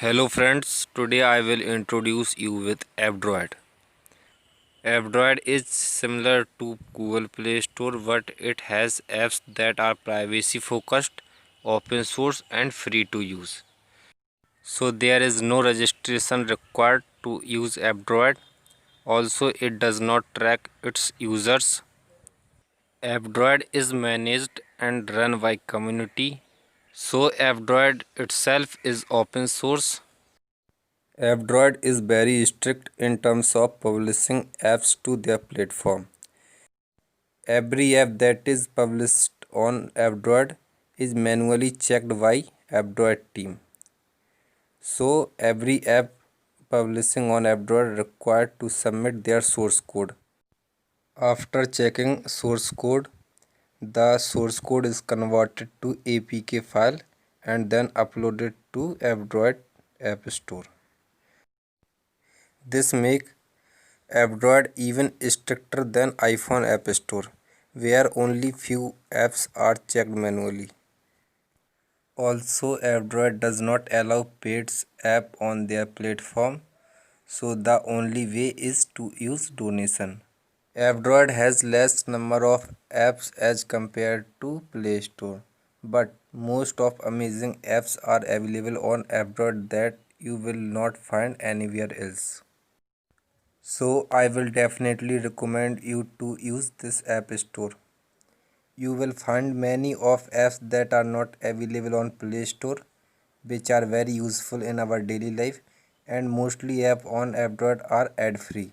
Hello friends, today I will introduce you with F-Droid. F-Droid is similar to Google Play Store, but it has apps that are privacy focused, open source and free to use. So there is no registration required to use F-Droid. Also, it does not track its users. F-Droid is managed and run by community. So F-Droid itself is open source. F-Droid is very strict in terms of publishing apps to their platform. Every app that is published on F-Droid is manually checked by F-Droid team. So every app publishing on F-Droid required to submit their source code. After checking source code, the source code is converted to APK file and then uploaded to F-Droid App Store. This makes F-Droid even stricter than iPhone App Store, where only few apps are checked manually. Also, F-Droid does not allow paid app on their platform, so the only way is to use donation. F-Droid has less number of apps as compared to Play Store, but most of amazing apps are available on F-Droid that you will not find anywhere else. So I will definitely recommend you to use this app store. You will find many of apps that are not available on Play Store, which are very useful in our daily life, and mostly apps on F-Droid are ad free.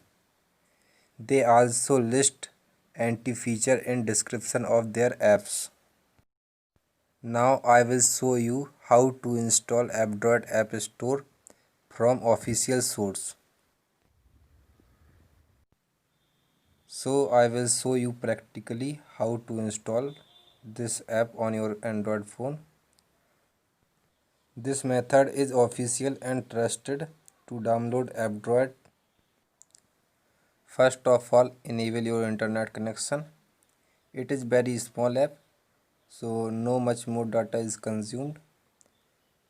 They also list anti-feature in description of their apps. Now I will show you how to install F-Droid App Store from official source. So I will show you practically how to install this app on your Android phone. This method is official and trusted to download F-Droid. First of all, enable your internet connection. It is very small app, so no much more data is consumed.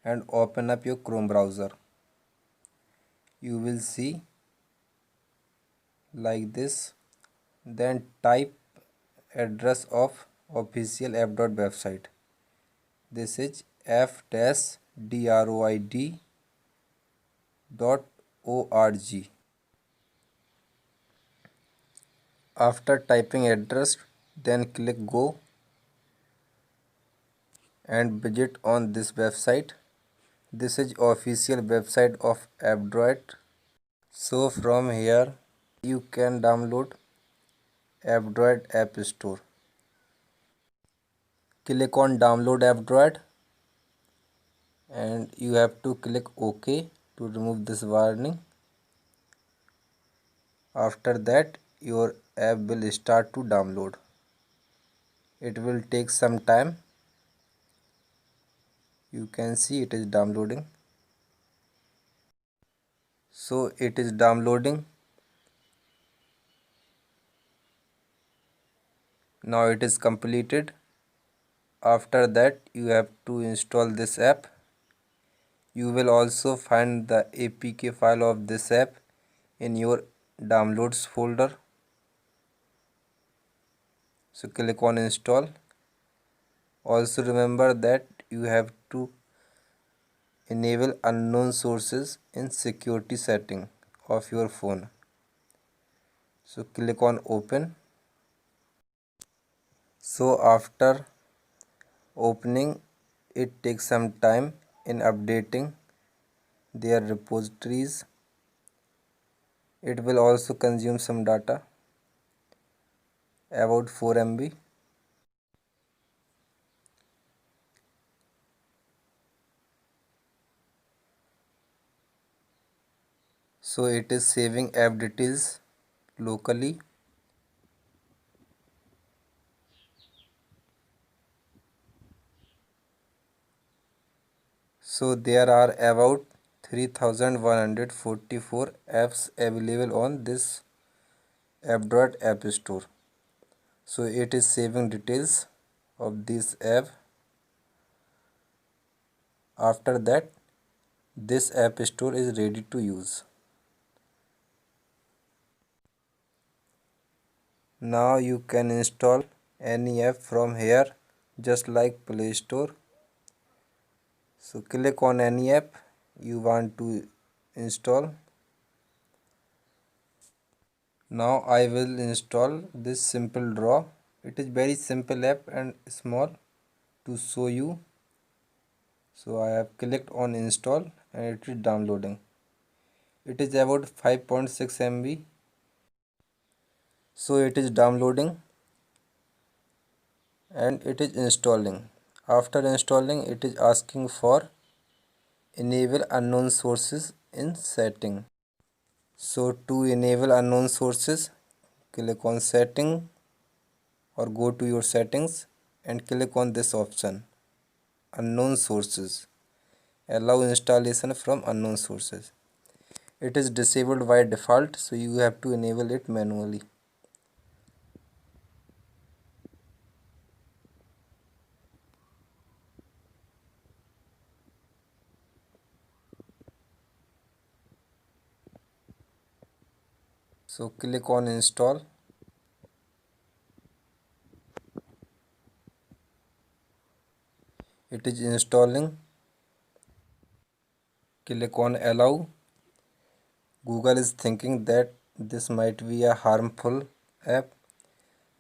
And open up your Chrome browser. You will see like this. Then type address of official F-Droid website. This is f-droid.org. After typing address, then click go and visit on this website. This is official website of F-Droid. So from here you can download F-Droid App Store. Click on download F-Droid and you have to click OK to remove this warning. After that your app will start to download. It will take some time. You can see it is downloading. So it is downloading. Now it is completed. After that you have to install this app. You will also find the APK file of this app in your downloads folder. So click on install. Also remember that you have to enable unknown sources in security setting of your phone. So click on open. So after opening, it takes some time in updating their repositories. It will also consume some data, about 4 MB. So it is saving app details locally. So there are about 3144 apps available on this F-Droid App Store. So it is saving details of this app. After that This app store is ready to use. Now you can install any app from here just like Play Store. So click on any app you want to install. Now I will install this simple draw. It is very simple app and small to show you. So I have clicked on install and it is downloading. It is about 5.6 MB. So it is downloading and it is installing. After installing, it is asking for enable unknown sources in setting. So to enable unknown sources, click on setting or go to your settings and click on this option, unknown sources. Allow installation from unknown sources. It is disabled by default, so you have to enable it manually. So click on install. It is installing. Click on allow. Google is thinking that this might be a harmful app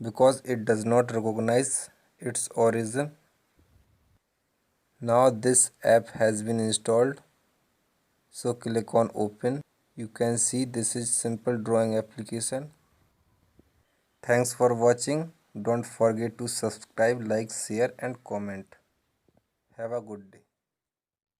because it does not recognize its origin. Now this app has been installed. So click on open. You can see this is simple drawing application. Thanks for watching. Don't forget to subscribe, like, share and comment. Have a good day.